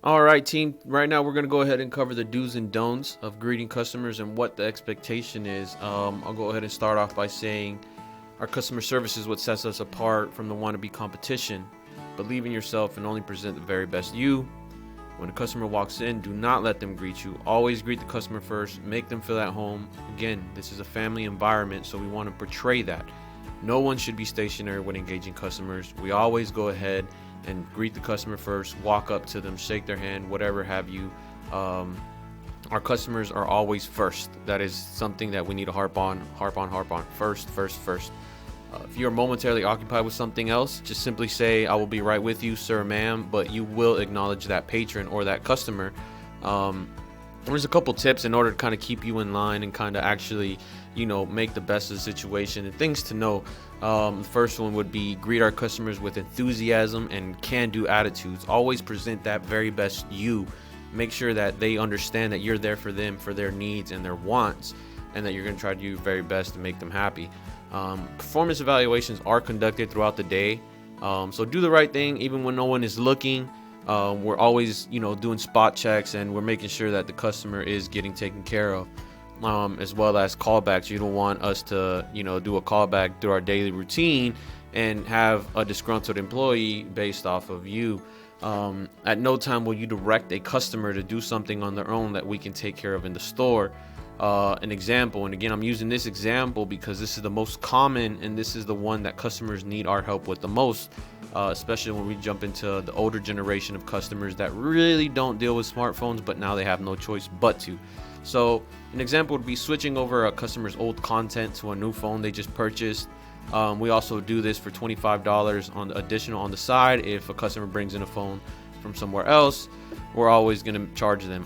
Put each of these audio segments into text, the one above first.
All right, team. Right now, we're going to go ahead and cover the do's and don'ts of greeting customers and what the expectation is. I'll go ahead and start off by saying our customer service is what sets us apart from the wannabe competition. Believe in yourself and only present the very best you. When a customer walks in, do not let them greet you. Always greet the customer first. Make them feel at home. Again, this is a family environment, so we want to portray that. No one should be stationary when engaging customers. We always go ahead and greet the customer first, walk up to them, shake their hand, whatever have you. Our customers are always first. That is something that we need to harp on. First. If you're momentarily occupied with something else, just simply say, I will be right with you, sir, ma'am, but you will acknowledge that patron or that customer. There's a couple tips in order to kind of keep you in line and kind of actually, make the best of the situation and things to know. The first one would be greet our customers with enthusiasm and can-do attitudes. Always present that very best you. Make sure that they understand that you're there for them, for their needs and their wants, and that you're going to try to do your very best to make them happy. Performance evaluations are conducted throughout the day, so do the right thing even when no one is looking. We're always, doing spot checks, and we're making sure that the customer is getting taken care of, as well as callbacks. You don't want us to, do a callback through our daily routine and have a disgruntled employee based off of you. At no time will you direct a customer to do something on their own that we can take care of in the store. An example, and again, I'm using this example because this is the most common and this is the one that customers need our help with the most, especially when we jump into the older generation of customers that really don't deal with smartphones, but now they have no choice but to. So an example would be switching over a customer's old content to a new phone they just purchased. We also do this for $25 on additional on the side. If a customer brings in a phone from somewhere else, we're always going to charge them.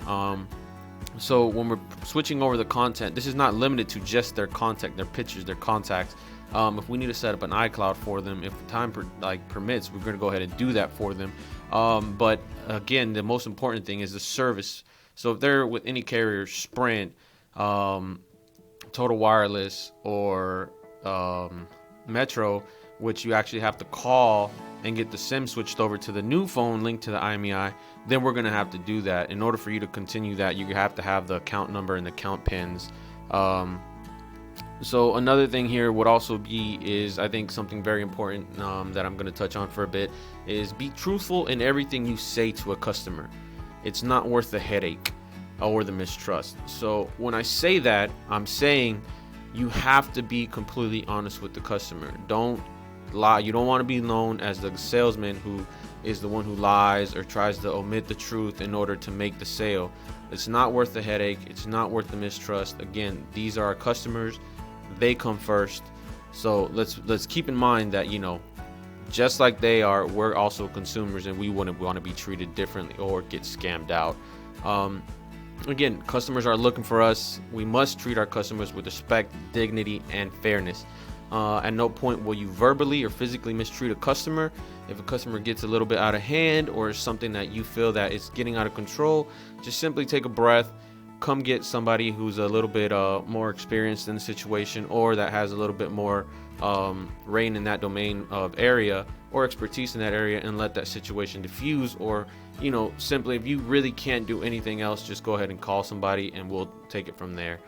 So when we're switching over the content, this is not limited to just their contact, their pictures, their contacts. If we need to set up an iCloud for them, if time permits, we're going to go ahead and do that for them. But again, the most important thing is the service. So if they're with any carrier, Sprint, Total Wireless, or Metro, which you actually have to call and get the SIM switched over to the new phone linked to the IMEI, then we're going to have to do that. In order for you to continue that, you have to have the account number and the account pins. So another thing here would also be is, I think something very important that I'm going to touch on for a bit is be truthful in everything you say to a customer. It's not worth the headache or the mistrust. So when I say that, I'm saying you have to be completely honest with the customer. Don't lie. You don't want to be known as the salesman who is the one who lies or tries to omit the truth in order to make the sale. It's not worth the headache. It's not worth the mistrust. Again, these are our customers. They come first. So let's keep in mind that, just like they are, we're also consumers, and we wouldn't want to be treated differently or get scammed out. Again, customers are looking for us. We must treat our customers with respect, dignity, and fairness. At no point will you verbally or physically mistreat a customer. If a customer gets a little bit out of hand or something that you feel that it's getting out of control, just simply take a breath. Come get somebody who's a little bit more experienced in the situation, or that has a little bit more reign in that domain of area or expertise in that area, and let that situation diffuse. Or simply, if you really can't do anything else, just go ahead and call somebody and we'll take it from there.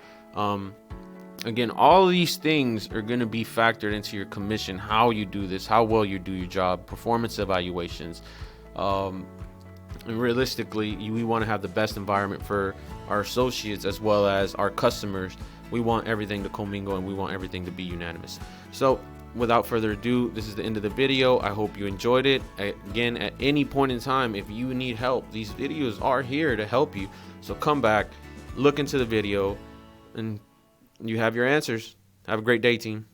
Again, all of these things are going to be factored into your commission, how you do this, how well you do your job, performance evaluations. And realistically, we want to have the best environment for our associates as well as our customers. We want everything to commingle, and we want everything to be unanimous. So without further ado, this is the end of the video. I hope you enjoyed it. Again, at any point in time, if you need help, these videos are here to help you. So come back, look into the video, and you have your answers. Have a great day, team.